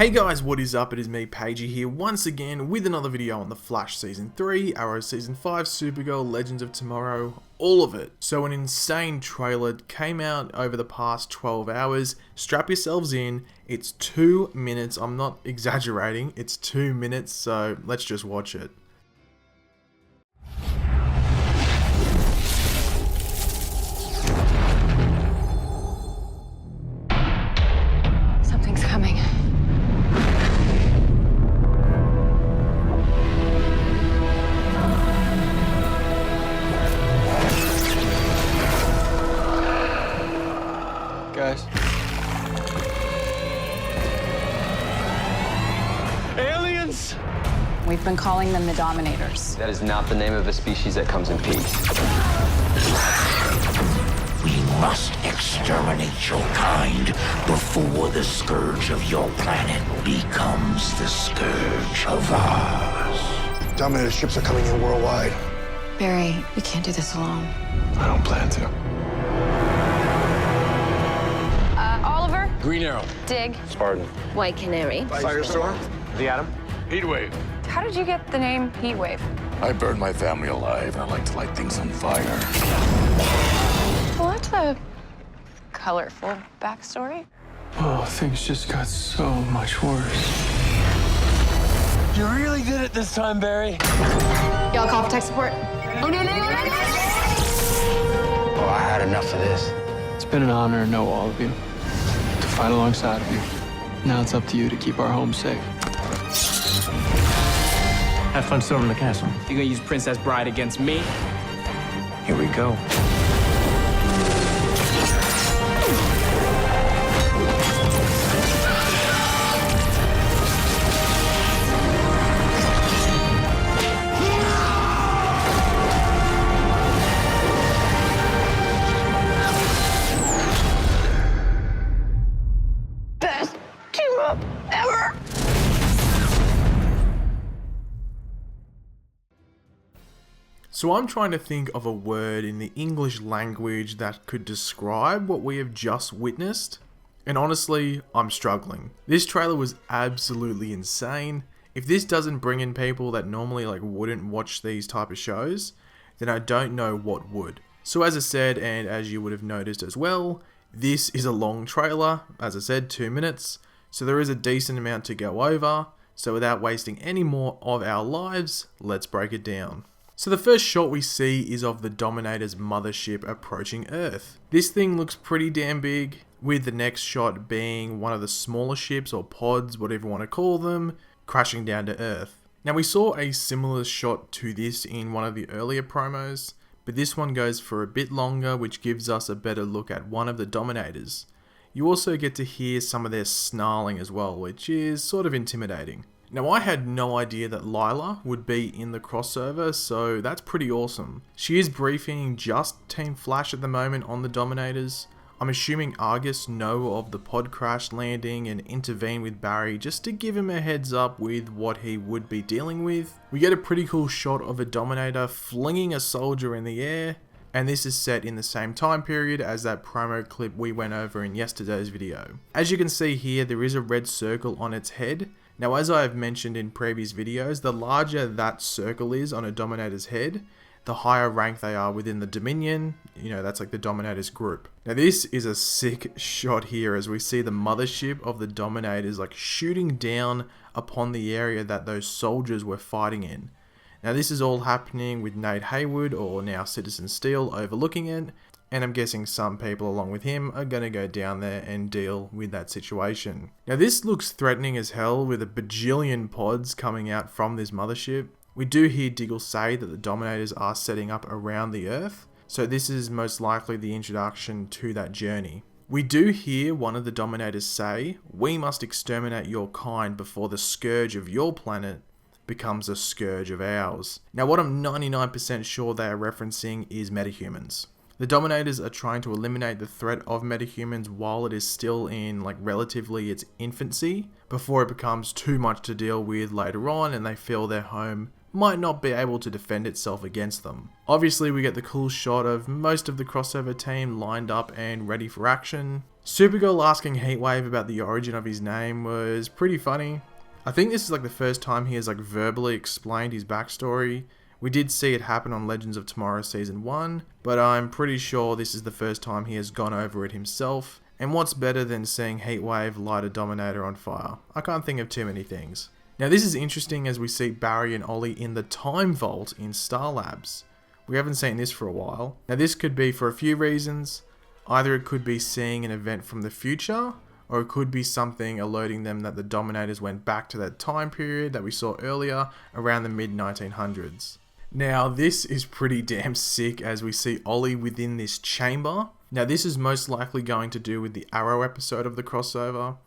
Hey guys, what is up? It is me, Pagey here, once again with another video on The Flash Season 3, Arrow Season 5, Supergirl, Legends of Tomorrow, all of it. So an insane trailer came out over the past 12 hours. Strap yourselves in. It's 2 minutes. I'm not exaggerating. It's 2 minutes, so let's just watch it. Something's coming. Guys. Aliens! We've been calling them the Dominators. That is not the name of a species that comes in peace. We must exterminate your kind before the scourge of your planet becomes the scourge of ours. Dominator ships are coming in worldwide. Barry, we can't do this alone. I don't plan to. Oliver? Green Arrow. Dig. Spartan. White Canary. Firestorm? The Atom. Heatwave. How did you get the name Heatwave? I burned my family alive, and I like to light things on fire. Well, that's a colorful backstory. Oh, things just got so much worse. You really did it this time, Barry. Y'all call for tech support? Oh, no. Oh, I had enough of this. It's been an honor to know all of you, to fight alongside of you. Now it's up to you to keep our home safe. Have fun storming the castle. You gonna use Princess Bride against me? Here we go. Best team up ever! So I'm trying to think of a word in the English language that could describe what we have just witnessed. And honestly, I'm struggling. This trailer was absolutely insane. If this doesn't bring in people that normally wouldn't watch these type of shows, then I don't know what would. So as I said, and as you would have noticed as well, this is a long trailer, as I said, 2 minutes. So there is a decent amount to go over. So without wasting any more of our lives, let's break it down. So the first shot we see is of the Dominator's mothership approaching Earth. This thing looks pretty damn big, with the next shot being one of the smaller ships or pods, whatever you want to call them, crashing down to Earth. Now we saw a similar shot to this in one of the earlier promos, but this one goes for a bit longer, which gives us a better look at one of the Dominators. You also get to hear some of their snarling as well, which is sort of intimidating. Now I had no idea that Lila would be in the crossover, so that's pretty awesome. She is briefing just Team Flash at the moment on the Dominators. I'm assuming Argus know of the pod crash landing and intervene with Barry just to give him a heads up with what he would be dealing with. We get a pretty cool shot of a Dominator flinging a soldier in the air, and this is set in the same time period as that promo clip we went over in yesterday's video. As you can see here, there is a red circle on its head. Now, as I have mentioned in previous videos, the larger that circle is on a Dominator's head, the higher rank they are within the Dominion. That's like the Dominator's group. Now, this is a sick shot here as we see the mothership of the Dominators shooting down upon the area that those soldiers were fighting in. Now, this is all happening with Nate Haywood, or now Citizen Steel, overlooking it. And I'm guessing some people along with him are going to go down there and deal with that situation. Now this looks threatening as hell with a bajillion pods coming out from this mothership. We do hear Diggle say that the Dominators are setting up around the Earth, so this is most likely the introduction to that journey. We do hear one of the Dominators say, "We must exterminate your kind before the scourge of your planet becomes a scourge of ours." Now what I'm 99% sure they are referencing is metahumans. The Dominators are trying to eliminate the threat of metahumans while it is still in relatively its infancy, before it becomes too much to deal with later on and they feel their home might not be able to defend itself against them. Obviously, we get the cool shot of most of the crossover team lined up and ready for action. Supergirl asking Heatwave about the origin of his name was pretty funny. I think this is like the first time he has like verbally explained his backstory. We did see it happen on Legends of Tomorrow Season 1, but I'm pretty sure this is the first time he has gone over it himself. And what's better than seeing Heatwave light a Dominator on fire? I can't think of too many things. Now this is interesting as we see Barry and Ollie in the Time Vault in Star Labs. We haven't seen this for a while. Now this could be for a few reasons. Either it could be seeing an event from the future, or it could be something alerting them that the Dominators went back to that time period that we saw earlier around the mid-1900s. Now this is pretty damn sick as we see Ollie within this chamber. Now this is most likely going to do with the Arrow episode of the crossover.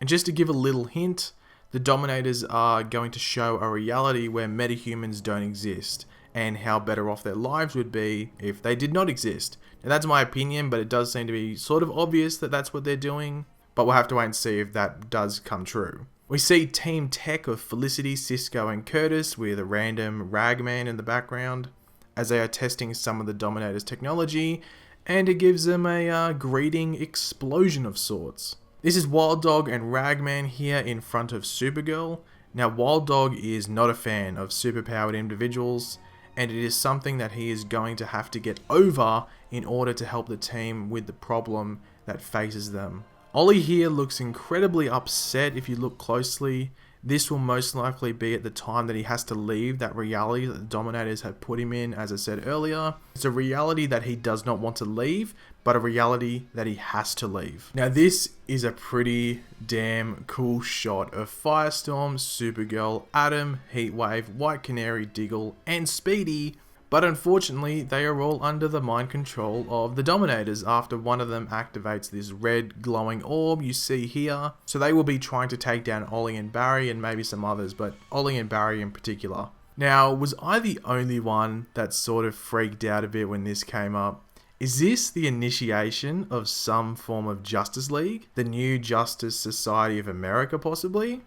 And just to give a little hint, the Dominators are going to show a reality where metahumans don't exist, and how better off their lives would be if they did not exist. Now that's my opinion, but it does seem to be sort of obvious that that's what they're doing, but we'll have to wait and see if that does come true. We see Team Tech of Felicity, Cisco and Curtis with a random Ragman in the background as they are testing some of the Dominators' technology, and it gives them a greeting explosion of sorts. This is Wild Dog and Ragman here in front of Supergirl. Now Wild Dog is not a fan of superpowered individuals, and it is something that he is going to have to get over in order to help the team with the problem that faces them. Ollie here looks incredibly upset if you look closely. This will most likely be at the time that he has to leave that reality that the Dominators have put him in, as I said earlier. It's a reality that he does not want to leave, but a reality that he has to leave. Now this is a pretty damn cool shot of Firestorm, Supergirl, Atom, Heatwave, White Canary, Diggle, and Speedy. But unfortunately, they are all under the mind control of the Dominators after one of them activates this red glowing orb you see here. So they will be trying to take down Ollie and Barry and maybe some others, but Ollie and Barry in particular. Now, was I the only one that sort of freaked out a bit when this came up? Is this the initiation of some form of Justice League? The New Justice Society of America possibly?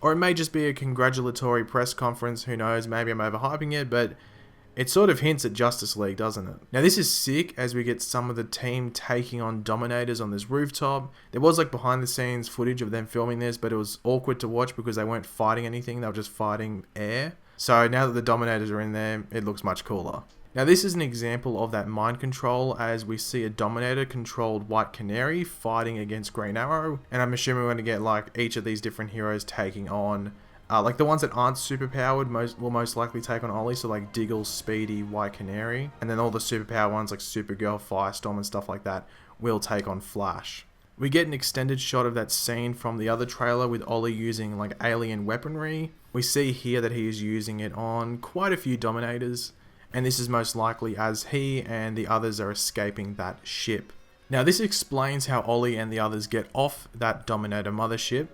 Or it may just be a congratulatory press conference, who knows, maybe I'm overhyping it, but it sort of hints at Justice League, doesn't it? Now this is sick as we get some of the team taking on Dominators on this rooftop. There was like behind the scenes footage of them filming this, but it was awkward to watch because they weren't fighting anything, they were just fighting air. So now that the Dominators are in there, it looks much cooler. Now this is an example of that mind control as we see a Dominator controlled White Canary fighting against Green Arrow. And I'm assuming we're going to get like each of these different heroes taking on like the ones that aren't superpowered will most likely take on Ollie, so like Diggle, Speedy, White Canary, and then all the superpowered ones like Supergirl, Firestorm and stuff like that will take on Flash. We get an extended shot of that scene from the other trailer with Ollie using like alien weaponry. We see here that he is using it on quite a few Dominators, and this is most likely as he and the others are escaping that ship. Now this explains how Ollie and the others get off that Dominator mothership.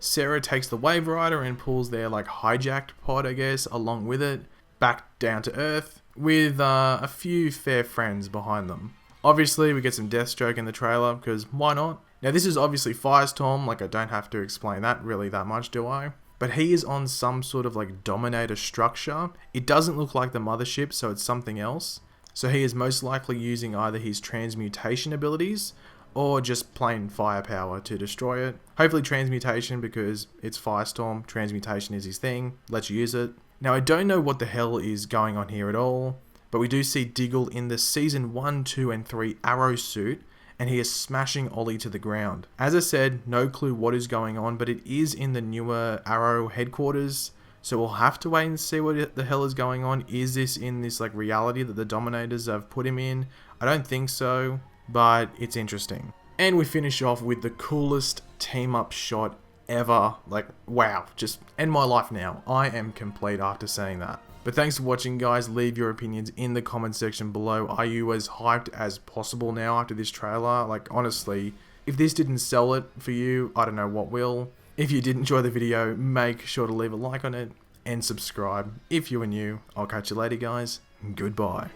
Sarah takes the Wave Rider and pulls their like hijacked pod, I guess, along with it, back down to Earth, with a few fair friends behind them. Obviously, we get some Deathstroke in the trailer, because why not? Now this is obviously Firestorm, like I don't have to explain that really that much, do I? But he is on some sort of like Dominator structure. It doesn't look like the mothership, so it's something else. So he is most likely using either his transmutation abilities, or just plain firepower to destroy it. Hopefully transmutation, because it's Firestorm, transmutation is his thing, let's use it. Now I don't know what the hell is going on here at all, but we do see Diggle in the Season 1, 2 and 3 Arrow suit, and he is smashing Ollie to the ground. As I said, no clue what is going on, but it is in the newer Arrow headquarters, so we'll have to wait and see what the hell is going on. Is this in this like reality that the Dominators have put him in? I don't think so, but it's interesting. And we finish off with the coolest team up shot ever. Like, wow, just end my life now. I am complete after saying that. But thanks for watching, guys. Leave your opinions in the comment section below. Are you as hyped as possible now after this trailer? Like, honestly, if this didn't sell it for you, I don't know what will. If you did enjoy the video, make sure to leave a like on it and subscribe if you are new. I'll catch you later, guys. Goodbye.